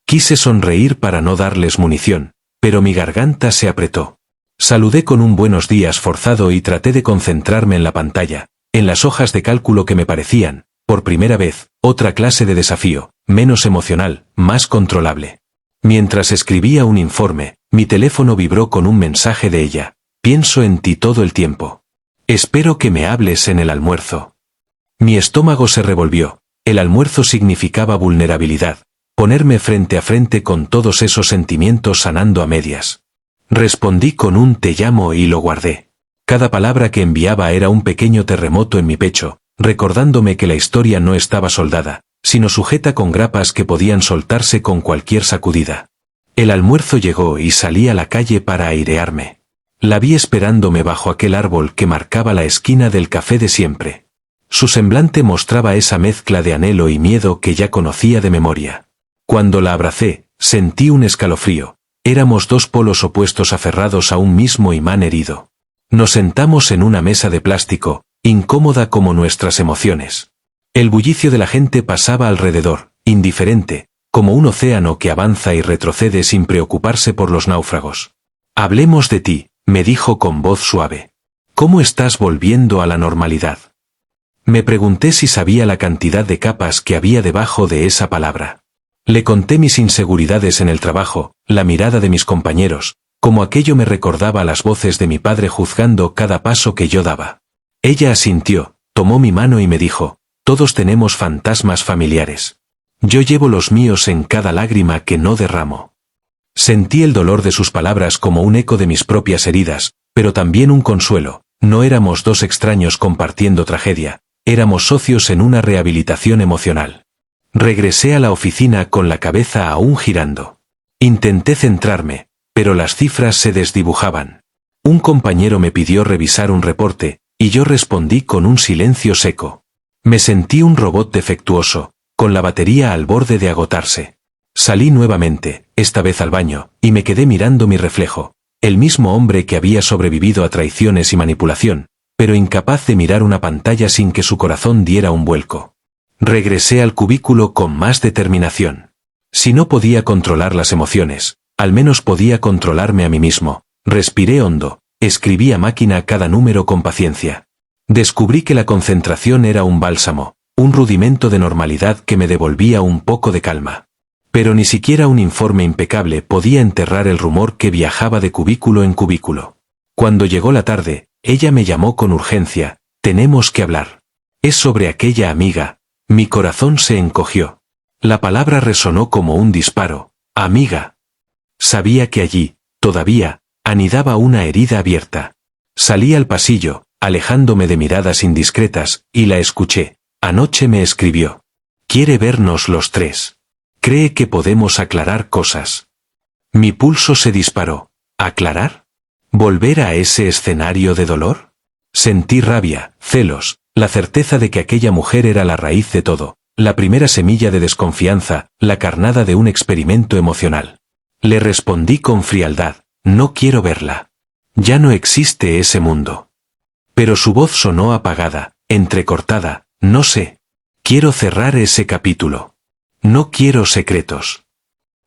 Quise sonreír para no darles munición, pero mi garganta se apretó. Saludé con un buenos días forzado y traté de concentrarme en la pantalla, en las hojas de cálculo que me parecían, por primera vez, otra clase de desafío, menos emocional, más controlable. Mientras escribía un informe, mi teléfono vibró con un mensaje de ella. Pienso en ti todo el tiempo. Espero que me hables en el almuerzo. Mi estómago se revolvió. El almuerzo significaba vulnerabilidad, ponerme frente a frente con todos esos sentimientos sanando a medias. Respondí con un te llamo y lo guardé. Cada palabra que enviaba era un pequeño terremoto en mi pecho, recordándome que la historia no estaba soldada, sino sujeta con grapas que podían soltarse con cualquier sacudida. El almuerzo llegó y salí a la calle para airearme. La vi esperándome bajo aquel árbol que marcaba la esquina del café de siempre. Su semblante mostraba esa mezcla de anhelo y miedo que ya conocía de memoria. Cuando la abracé, sentí un escalofrío. Éramos dos polos opuestos aferrados a un mismo imán herido. Nos sentamos en una mesa de plástico, incómoda como nuestras emociones. El bullicio de la gente pasaba alrededor, indiferente, como un océano que avanza y retrocede sin preocuparse por los náufragos. Hablemos de ti, me dijo con voz suave. ¿Cómo estás volviendo a la normalidad? Me pregunté si sabía la cantidad de capas que había debajo de esa palabra. Le conté mis inseguridades en el trabajo, la mirada de mis compañeros, como aquello me recordaba las voces de mi padre juzgando cada paso que yo daba. Ella asintió, tomó mi mano y me dijo, todos tenemos fantasmas familiares. Yo llevo los míos en cada lágrima que no derramo. Sentí el dolor de sus palabras como un eco de mis propias heridas, pero también un consuelo. No éramos dos extraños compartiendo tragedia, éramos socios en una rehabilitación emocional. Regresé a la oficina con la cabeza aún girando. Intenté centrarme, pero las cifras se desdibujaban. Un compañero me pidió revisar un reporte, y yo respondí con un silencio seco. Me sentí un robot defectuoso, con la batería al borde de agotarse. Salí nuevamente, esta vez al baño, y me quedé mirando mi reflejo, el mismo hombre que había sobrevivido a traiciones y manipulación, pero incapaz de mirar una pantalla sin que su corazón diera un vuelco. Regresé al cubículo con más determinación. Si no podía controlar las emociones, al menos podía controlarme a mí mismo. Respiré hondo, escribí a máquina cada número con paciencia. Descubrí que la concentración era un bálsamo, un rudimento de normalidad que me devolvía un poco de calma. Pero ni siquiera un informe impecable podía enterrar el rumor que viajaba de cubículo en cubículo. Cuando llegó la tarde, ella me llamó con urgencia, tenemos que hablar. Es sobre aquella amiga. Mi corazón se encogió. La palabra resonó como un disparo, amiga. Sabía que allí, todavía, anidaba una herida abierta. Salí al pasillo, alejándome de miradas indiscretas, y la escuché. Anoche me escribió. Quiere vernos los tres. Cree que podemos aclarar cosas. Mi pulso se disparó. ¿Aclarar? ¿Volver a ese escenario de dolor? Sentí rabia, celos, la certeza de que aquella mujer era la raíz de todo, la primera semilla de desconfianza, la carnada de un experimento emocional. Le respondí con frialdad, no quiero verla. Ya no existe ese mundo. Pero su voz sonó apagada, entrecortada, no sé. Quiero cerrar ese capítulo. No quiero secretos.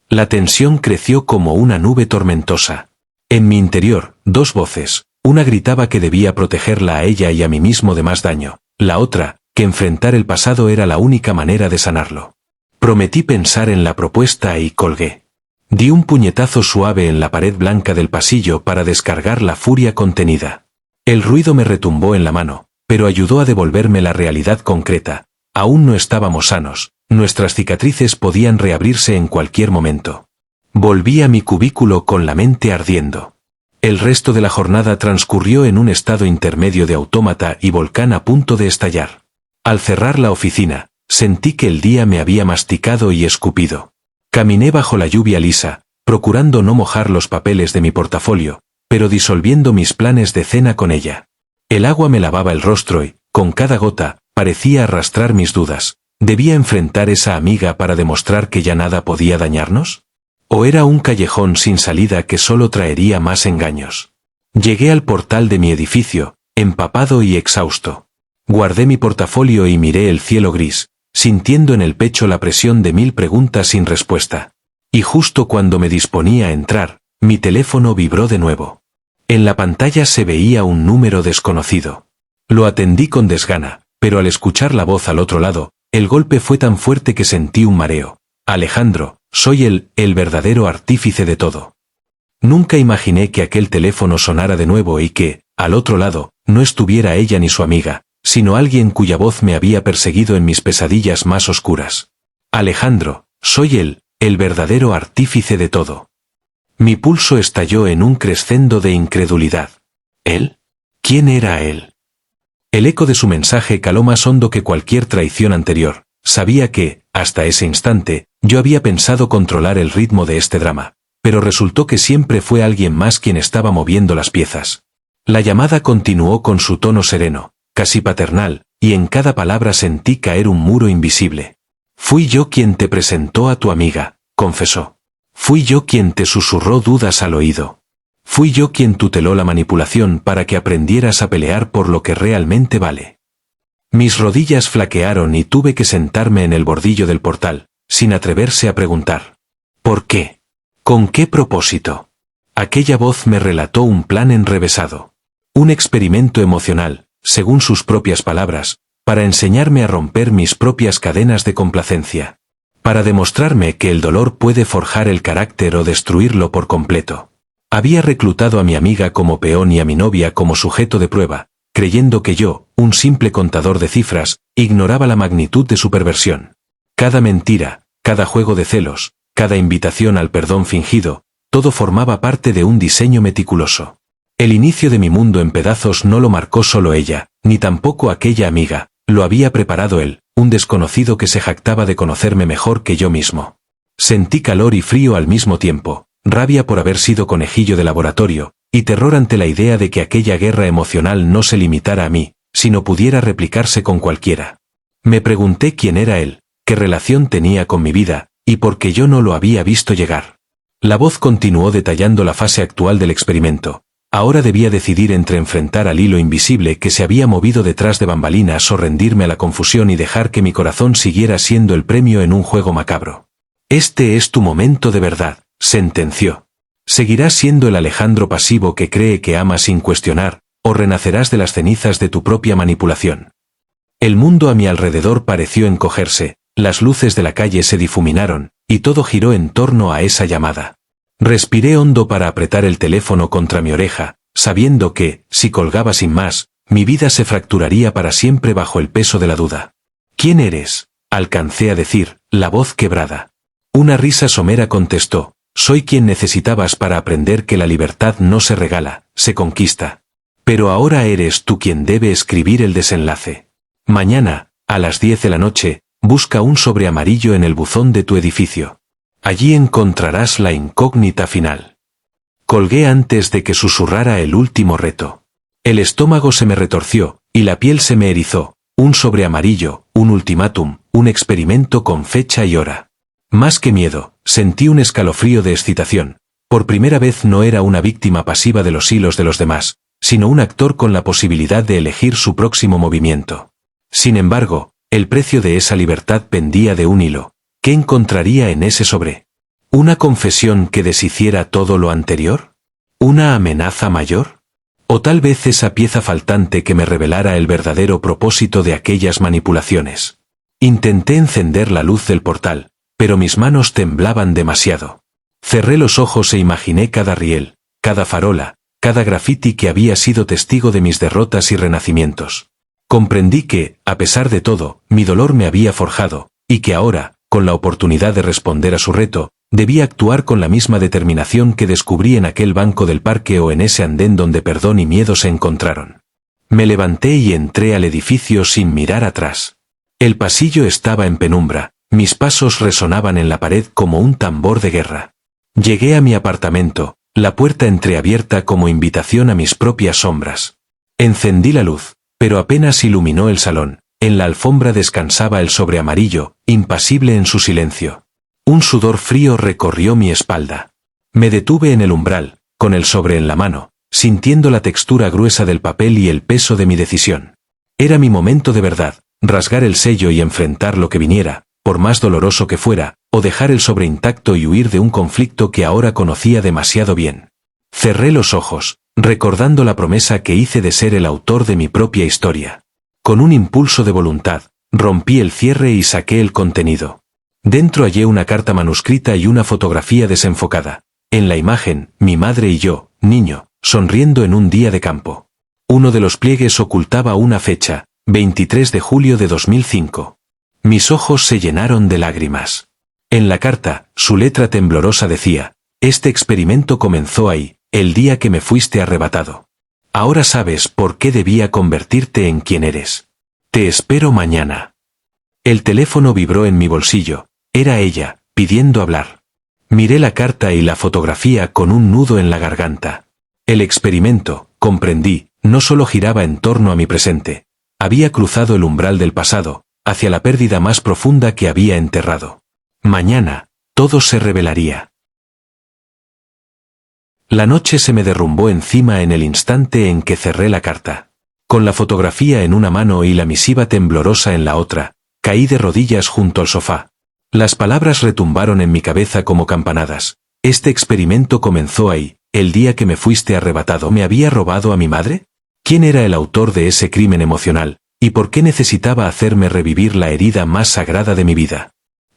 La tensión creció como una nube tormentosa. En mi interior, dos voces, una gritaba que debía protegerla a ella y a mí mismo de más daño, la otra, que enfrentar el pasado era la única manera de sanarlo. Prometí pensar en la propuesta y colgué. Di un puñetazo suave en la pared blanca del pasillo para descargar la furia contenida. El ruido me retumbó en la mano, pero ayudó a devolverme la realidad concreta. Aún no estábamos sanos, nuestras cicatrices podían reabrirse en cualquier momento. Volví a mi cubículo con la mente ardiendo. El resto de la jornada transcurrió en un estado intermedio de autómata y volcán a punto de estallar. Al cerrar la oficina, sentí que el día me había masticado y escupido. Caminé bajo la lluvia lisa, procurando no mojar los papeles de mi portafolio, pero disolviendo mis planes de cena con ella. El agua me lavaba el rostro y, con cada gota, parecía arrastrar mis dudas. ¿Debía enfrentar esa amiga para demostrar que ya nada podía dañarnos? ¿O era un callejón sin salida que solo traería más engaños? Llegué al portal de mi edificio, empapado y exhausto. Guardé mi portafolio y miré el cielo gris, sintiendo en el pecho la presión de 1000 preguntas sin respuesta. Y justo cuando me disponía a entrar, mi teléfono vibró de nuevo. En la pantalla se veía un número desconocido. Lo atendí con desgana, pero al escuchar la voz al otro lado, el golpe fue tan fuerte que sentí un mareo. Alejandro, soy el verdadero artífice de todo. Nunca imaginé que aquel teléfono sonara de nuevo y que, al otro lado, no estuviera ella ni su amiga, sino alguien cuya voz me había perseguido en mis pesadillas más oscuras. Alejandro, soy el verdadero artífice de todo. Mi pulso estalló en un crescendo de incredulidad. ¿Él? ¿Quién era él? El eco de su mensaje caló más hondo que cualquier traición anterior. Sabía que, hasta ese instante, yo había pensado controlar el ritmo de este drama, pero resultó que siempre fue alguien más quien estaba moviendo las piezas. La llamada continuó con su tono sereno, casi paternal, y en cada palabra sentí caer un muro invisible. Fui yo quien te presentó a tu amiga, confesó. Fui yo quien te susurró dudas al oído. Fui yo quien tuteló la manipulación para que aprendieras a pelear por lo que realmente vale. Mis rodillas flaquearon y tuve que sentarme en el bordillo del portal, sin atreverse a preguntar. ¿Por qué? ¿Con qué propósito? Aquella voz me relató un plan enrevesado. Un experimento emocional, según sus propias palabras, para enseñarme a romper mis propias cadenas de complacencia. Para demostrarme que el dolor puede forjar el carácter o destruirlo por completo. Había reclutado a mi amiga como peón y a mi novia como sujeto de prueba, creyendo que yo, un simple contador de cifras, ignoraba la magnitud de su perversión. Cada mentira, cada juego de celos, cada invitación al perdón fingido, todo formaba parte de un diseño meticuloso. El inicio de mi mundo en pedazos no lo marcó solo ella, ni tampoco aquella amiga, lo había preparado él, un desconocido que se jactaba de conocerme mejor que yo mismo. Sentí calor y frío al mismo tiempo, rabia por haber sido conejillo de laboratorio, y terror ante la idea de que aquella guerra emocional no se limitara a mí, sino pudiera replicarse con cualquiera. Me pregunté quién era él, qué relación tenía con mi vida, y por qué yo no lo había visto llegar. La voz continuó detallando la fase actual del experimento. Ahora debía decidir entre enfrentar al hilo invisible que se había movido detrás de bambalinas o rendirme a la confusión y dejar que mi corazón siguiera siendo el premio en un juego macabro. Este es tu momento de verdad, sentenció. ¿Seguirás siendo el Alejandro pasivo que cree que ama sin cuestionar, o renacerás de las cenizas de tu propia manipulación? El mundo a mi alrededor pareció encogerse, las luces de la calle se difuminaron, y todo giró en torno a esa llamada. Respiré hondo para apretar el teléfono contra mi oreja, sabiendo que, si colgaba sin más, mi vida se fracturaría para siempre bajo el peso de la duda. ¿Quién eres?, alcancé a decir, la voz quebrada. Una risa somera contestó, soy quien necesitabas para aprender que la libertad no se regala, se conquista. Pero ahora eres tú quien debe escribir el desenlace. Mañana, a las 10 de la noche, busca un sobre amarillo en el buzón de tu edificio. Allí encontrarás la incógnita final. Colgué antes de que susurrara el último reto. El estómago se me retorció, y la piel se me erizó. Un sobre amarillo, un ultimátum, un experimento con fecha y hora. Más que miedo, sentí un escalofrío de excitación. Por primera vez no era una víctima pasiva de los hilos de los demás, sino un actor con la posibilidad de elegir su próximo movimiento. Sin embargo, el precio de esa libertad pendía de un hilo. ¿Qué encontraría en ese sobre? ¿Una confesión que deshiciera todo lo anterior? ¿Una amenaza mayor? ¿O tal vez esa pieza faltante que me revelara el verdadero propósito de aquellas manipulaciones? Intenté encender la luz del portal, pero mis manos temblaban demasiado. Cerré los ojos e imaginé cada riel, cada farola, cada grafiti que había sido testigo de mis derrotas y renacimientos. Comprendí que, a pesar de todo, mi dolor me había forjado, y que ahora, con la oportunidad de responder a su reto, debía actuar con la misma determinación que descubrí en aquel banco del parque o en ese andén donde perdón y miedo se encontraron. Me levanté y entré al edificio sin mirar atrás. El pasillo estaba en penumbra, Mis pasos resonaban en la pared como un tambor de guerra. Llegué a mi apartamento, la puerta entreabierta como invitación a mis propias sombras. Encendí la luz, pero apenas iluminó el salón. En la alfombra descansaba el sobre amarillo, impasible en su silencio. Un sudor frío recorrió mi espalda. Me detuve en el umbral, con el sobre en la mano, sintiendo la textura gruesa del papel y el peso de mi decisión. Era mi momento de verdad, rasgar el sello y enfrentar lo que viniera, por más doloroso que fuera, o dejar el sobre intacto y huir de un conflicto que ahora conocía demasiado bien. Cerré los ojos, recordando la promesa que hice de ser el autor de mi propia historia. Con un impulso de voluntad, rompí el cierre y saqué el contenido. Dentro hallé una carta manuscrita y una fotografía desenfocada. En la imagen, mi madre y yo, niño, sonriendo en un día de campo. Uno de los pliegues ocultaba una fecha, 23 de julio de 2005. Mis ojos se llenaron de lágrimas. En la carta, su letra temblorosa decía: este experimento comenzó ahí, el día que me fuiste arrebatado. Ahora sabes por qué debía convertirte en quien eres. Te espero mañana. El teléfono vibró en mi bolsillo. Era ella, pidiendo hablar. Miré la carta y la fotografía con un nudo en la garganta. El experimento, comprendí, no solo giraba en torno a mi presente. Había cruzado el umbral del pasado, hacia la pérdida más profunda que había enterrado. Mañana, todo se revelaría. La noche se me derrumbó encima en el instante en que cerré la carta. Con la fotografía en una mano y la misiva temblorosa en la otra, caí de rodillas junto al sofá. Las palabras retumbaron en mi cabeza como campanadas. Este experimento comenzó ahí, el día que me fuiste arrebatado. ¿Me había robado a mi madre? ¿Quién era el autor de ese crimen emocional? ¿Y por qué necesitaba hacerme revivir la herida más sagrada de mi vida?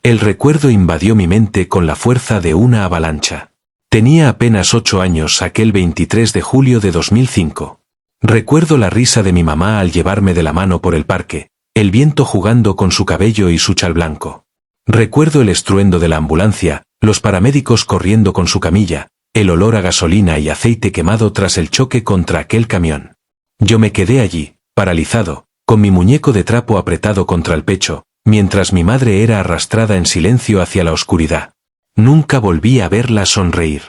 El recuerdo invadió mi mente con la fuerza de una avalancha. Tenía apenas 8 años aquel 23 de julio de 2005. Recuerdo la risa de mi mamá al llevarme de la mano por el parque, el viento jugando con su cabello y su chal blanco. Recuerdo el estruendo de la ambulancia, los paramédicos corriendo con su camilla, el olor a gasolina y aceite quemado tras el choque contra aquel camión. Yo me quedé allí, paralizado, con mi muñeco de trapo apretado contra el pecho, mientras mi madre era arrastrada en silencio hacia la oscuridad. Nunca volví a verla sonreír.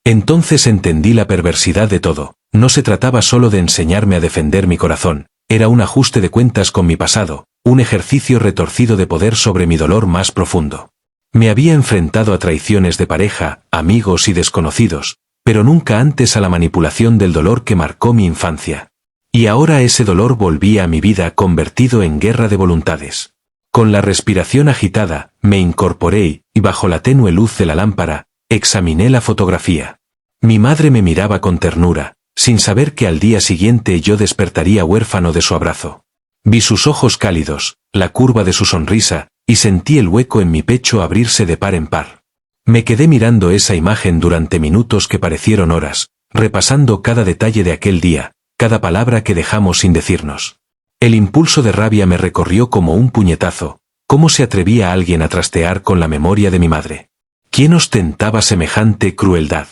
Entonces entendí la perversidad de todo. No se trataba solo de enseñarme a defender mi corazón, era un ajuste de cuentas con mi pasado, un ejercicio retorcido de poder sobre mi dolor más profundo. Me había enfrentado a traiciones de pareja, amigos y desconocidos, pero nunca antes a la manipulación del dolor que marcó mi infancia. Y ahora ese dolor volvía a mi vida convertido en guerra de voluntades. Con la respiración agitada, me incorporé y, bajo la tenue luz de la lámpara, examiné la fotografía. Mi madre me miraba con ternura, sin saber que al día siguiente yo despertaría huérfano de su abrazo. Vi sus ojos cálidos, la curva de su sonrisa, y sentí el hueco en mi pecho abrirse de par en par. Me quedé mirando esa imagen durante minutos que parecieron horas, repasando cada detalle de aquel día, cada palabra que dejamos sin decirnos. El impulso de rabia me recorrió como un puñetazo. ¿Cómo se atrevía alguien a trastear con la memoria de mi madre? ¿Quién ostentaba semejante crueldad?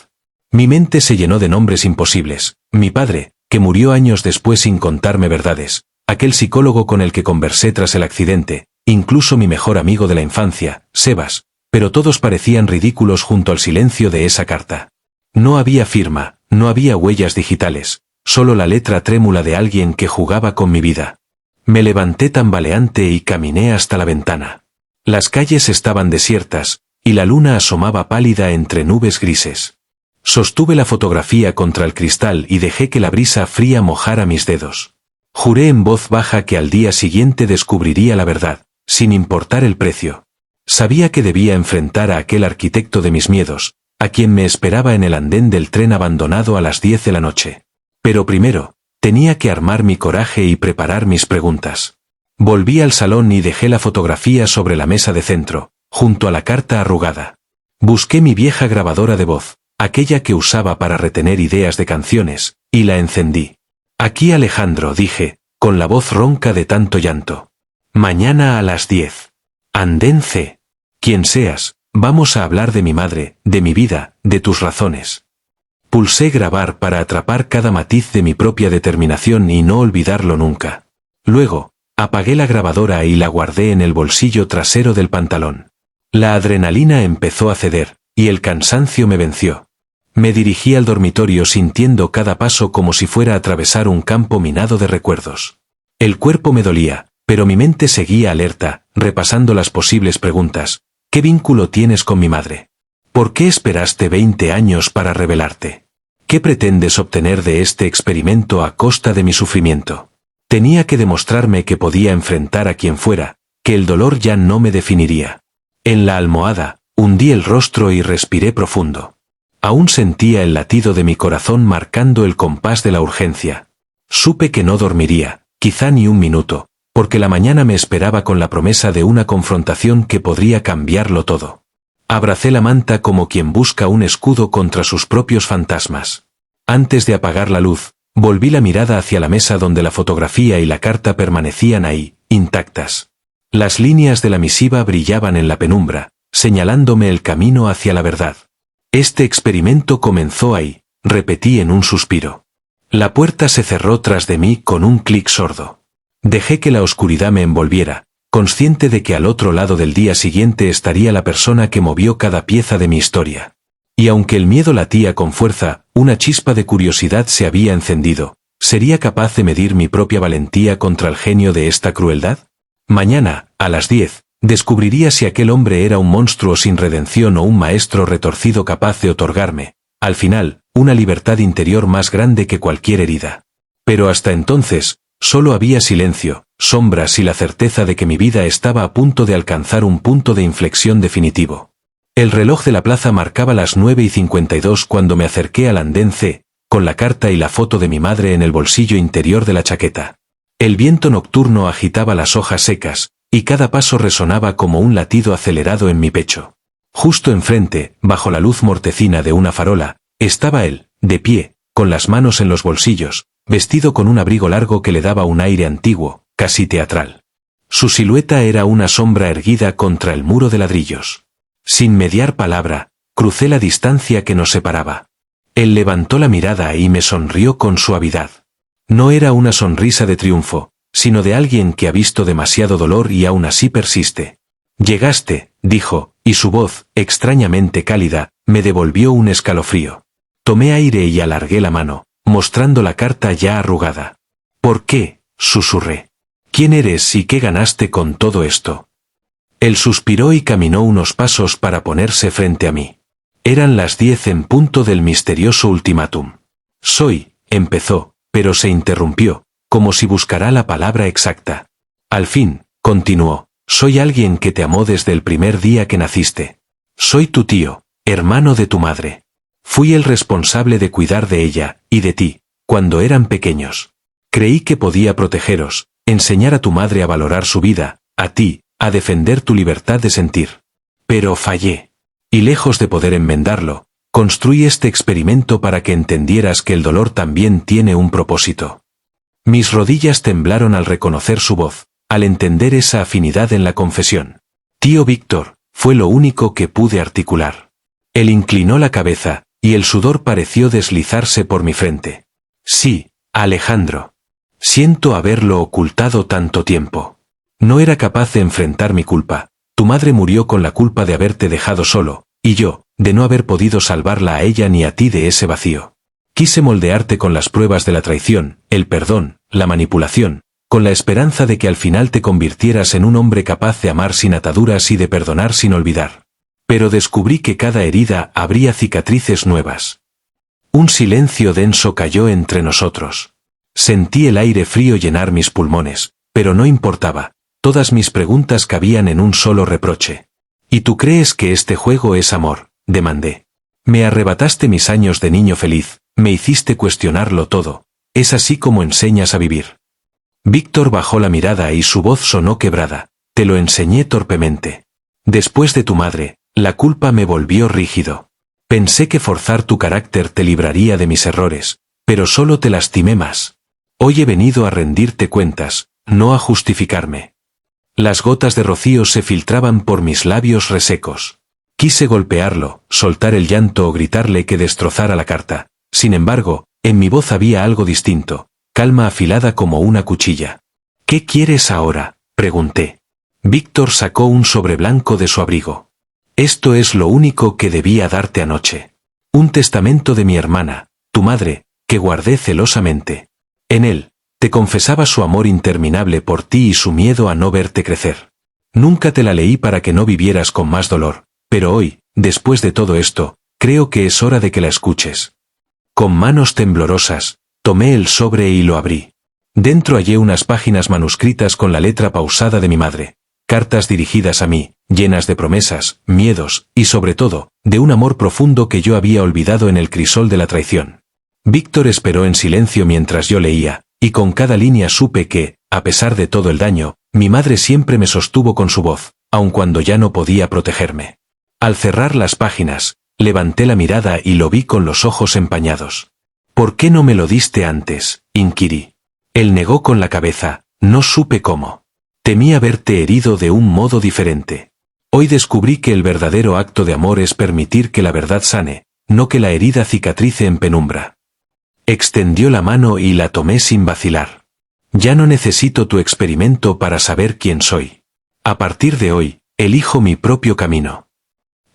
Mi mente se llenó de nombres imposibles. Mi padre, que murió años después sin contarme verdades. Aquel psicólogo con el que conversé tras el accidente. Incluso mi mejor amigo de la infancia, Sebas. Pero todos parecían ridículos junto al silencio de esa carta. No había firma, no había huellas digitales. Solo la letra trémula de alguien que jugaba con mi vida. Me levanté tambaleante y caminé hasta la ventana. Las calles estaban desiertas, y la luna asomaba pálida entre nubes grises. Sostuve la fotografía contra el cristal y dejé que la brisa fría mojara mis dedos. Juré en voz baja que al día siguiente descubriría la verdad, sin importar el precio. Sabía que debía enfrentar a aquel arquitecto de mis miedos, a quien me esperaba en el andén del tren abandonado a las 10 de la noche. Pero primero, tenía que armar mi coraje y preparar mis preguntas. Volví al salón y dejé la fotografía sobre la mesa de centro, junto a la carta arrugada. Busqué mi vieja grabadora de voz, aquella que usaba para retener ideas de canciones, y la encendí. Aquí Alejandro, dije, con la voz ronca de tanto llanto. Mañana a las 10. Andén C. Quien seas, vamos a hablar de mi madre, de mi vida, de tus razones. Pulsé grabar para atrapar cada matiz de mi propia determinación y no olvidarlo nunca. Luego, Apagué la grabadora y la guardé en el bolsillo trasero del pantalón. La adrenalina empezó a ceder, y el cansancio me venció. Me dirigí al dormitorio sintiendo cada paso como si fuera a atravesar un campo minado de recuerdos. El cuerpo me dolía, pero mi mente seguía alerta, repasando las posibles preguntas. ¿Qué vínculo tienes con mi madre? ¿Por qué esperaste 20 años para rebelarte? ¿Qué pretendes obtener de este experimento a costa de mi sufrimiento? Tenía que demostrarme que podía enfrentar a quien fuera, que el dolor ya no me definiría. En la almohada, hundí el rostro y respiré profundo. Aún sentía el latido de mi corazón marcando el compás de la urgencia. Supe que no dormiría, quizá ni un minuto, porque la mañana me esperaba con la promesa de una confrontación que podría cambiarlo todo. Abracé la manta como quien busca un escudo contra sus propios fantasmas. Antes de apagar la luz, volví la mirada hacia la mesa donde la fotografía y la carta permanecían ahí, intactas. Las líneas de la misiva brillaban en la penumbra, señalándome el camino hacia la verdad. Este experimento comenzó ahí, repetí en un suspiro. La puerta se cerró tras de mí con un clic sordo. Dejé que la oscuridad me envolviera, consciente de que al otro lado del día siguiente estaría la persona que movió cada pieza de mi historia. Y aunque el miedo latía con fuerza, una chispa de curiosidad se había encendido. ¿Sería capaz de medir mi propia valentía contra el genio de esta crueldad? Mañana, a las 10, descubriría si aquel hombre era un monstruo sin redención o un maestro retorcido capaz de otorgarme, al final, una libertad interior más grande que cualquier herida. Pero hasta entonces, solo había silencio, sombras y la certeza de que mi vida estaba a punto de alcanzar un punto de inflexión definitivo. El reloj de la plaza marcaba las 9:52 cuando me acerqué al andén C, con la carta y la foto de mi madre en el bolsillo interior de la chaqueta. El viento nocturno agitaba las hojas secas, y cada paso resonaba como un latido acelerado en mi pecho. Justo enfrente, bajo la luz mortecina de una farola, estaba él, de pie, con las manos en los bolsillos, vestido con un abrigo largo que le daba un aire antiguo, casi teatral. Su silueta era una sombra erguida contra el muro de ladrillos. Sin mediar palabra, crucé la distancia que nos separaba. Él levantó la mirada y me sonrió con suavidad. No era una sonrisa de triunfo, sino de alguien que ha visto demasiado dolor y aún así persiste. Llegaste, dijo, y su voz, extrañamente cálida, me devolvió un escalofrío. Tomé aire y alargué la mano, mostrando la carta ya arrugada. ¿Por qué?, susurré. ¿Quién eres y qué ganaste con todo esto? Él suspiró y caminó unos pasos para ponerse frente a mí. Eran las 10 en punto del misterioso ultimátum. Empezó, pero se interrumpió, como si buscara la palabra exacta. Al fin, continuó, soy alguien que te amó desde el primer día que naciste. Soy tu tío, hermano de tu madre. Fui el responsable de cuidar de ella, y de ti, cuando eran pequeños. Creí que podía protegeros, enseñar a tu madre a valorar su vida, a ti, a defender tu libertad de sentir. Pero fallé. Y lejos de poder enmendarlo, construí este experimento para que entendieras que el dolor también tiene un propósito. Mis rodillas temblaron al reconocer su voz, al entender esa afinidad en la confesión. Tío Víctor, fue lo único que pude articular. Él inclinó la cabeza, y el sudor pareció deslizarse por mi frente. Sí, Alejandro. Siento haberlo ocultado tanto tiempo. No era capaz de enfrentar mi culpa. Tu madre murió con la culpa de haberte dejado solo, y yo, de no haber podido salvarla a ella ni a ti de ese vacío. Quise moldearte con las pruebas de la traición, el perdón, la manipulación, con la esperanza de que al final te convirtieras en un hombre capaz de amar sin ataduras y de perdonar sin olvidar. Pero descubrí que cada herida abría cicatrices nuevas. Un silencio denso cayó entre nosotros. Sentí el aire frío llenar mis pulmones, pero no importaba. Todas mis preguntas cabían en un solo reproche. ¿Y tú crees que este juego es amor?, demandé. Me arrebataste mis años de niño feliz, me hiciste cuestionarlo todo. Es así como enseñas a vivir. Víctor bajó la mirada y su voz sonó quebrada. Te lo enseñé torpemente. Después de tu madre, la culpa me volvió rígido. Pensé que forzar tu carácter te libraría de mis errores, pero solo te lastimé más. Hoy he venido a rendirte cuentas, no a justificarme. Las gotas de rocío se filtraban por mis labios resecos. Quise golpearlo, soltar el llanto o gritarle que destrozara la carta. Sin embargo, en mi voz había algo distinto, calma afilada como una cuchilla. ¿Qué quieres ahora?, pregunté. Víctor sacó un sobre blanco de su abrigo. Esto es lo único que debía darte anoche. Un testamento de mi hermana, tu madre, que guardé celosamente. En él, te confesaba su amor interminable por ti y su miedo a no verte crecer. Nunca te la leí para que no vivieras con más dolor, pero hoy, después de todo esto, creo que es hora de que la escuches. Con manos temblorosas, tomé el sobre y lo abrí. Dentro hallé unas páginas manuscritas con la letra pausada de mi madre. Cartas dirigidas a mí, llenas de promesas, miedos, y sobre todo, de un amor profundo que yo había olvidado en el crisol de la traición. Víctor esperó en silencio mientras yo leía, y con cada línea supe que, a pesar de todo el daño, mi madre siempre me sostuvo con su voz, aun cuando ya no podía protegerme. Al cerrar las páginas, levanté la mirada y lo vi con los ojos empañados. ¿Por qué no me lo diste antes?, inquirí. Él negó con la cabeza, no supe cómo. Temía verte herido de un modo diferente. Hoy descubrí que el verdadero acto de amor es permitir que la verdad sane, no que la herida cicatrice en penumbra. Extendió la mano y la tomé sin vacilar. Ya no necesito tu experimento para saber quién soy. A partir de hoy, elijo mi propio camino.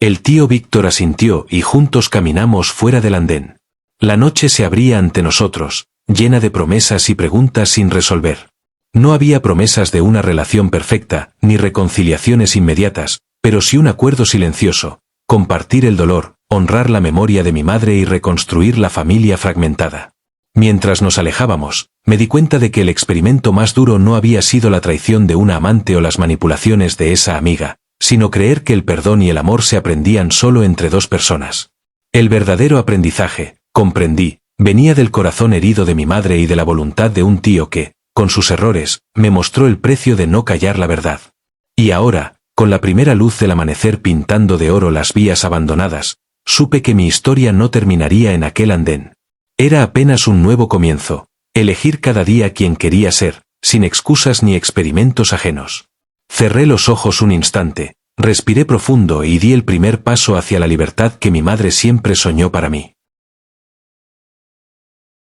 El tío Víctor asintió y juntos caminamos fuera del andén. La noche se abría ante nosotros, llena de promesas y preguntas sin resolver. No había promesas de una relación perfecta, ni reconciliaciones inmediatas, pero sí un acuerdo silencioso: compartir el dolor, honrar la memoria de mi madre y reconstruir la familia fragmentada. Mientras nos alejábamos, me di cuenta de que el experimento más duro no había sido la traición de una amante o las manipulaciones de esa amiga, sino creer que el perdón y el amor se aprendían solo entre dos personas. El verdadero aprendizaje, comprendí, venía del corazón herido de mi madre y de la voluntad de un tío que, con sus errores, me mostró el precio de no callar la verdad. Y ahora, con la primera luz del amanecer pintando de oro las vías abandonadas, supe que mi historia no terminaría en aquel andén. Era apenas un nuevo comienzo, elegir cada día quien quería ser, sin excusas ni experimentos ajenos. Cerré los ojos un instante, respiré profundo y di el primer paso hacia la libertad que mi madre siempre soñó para mí.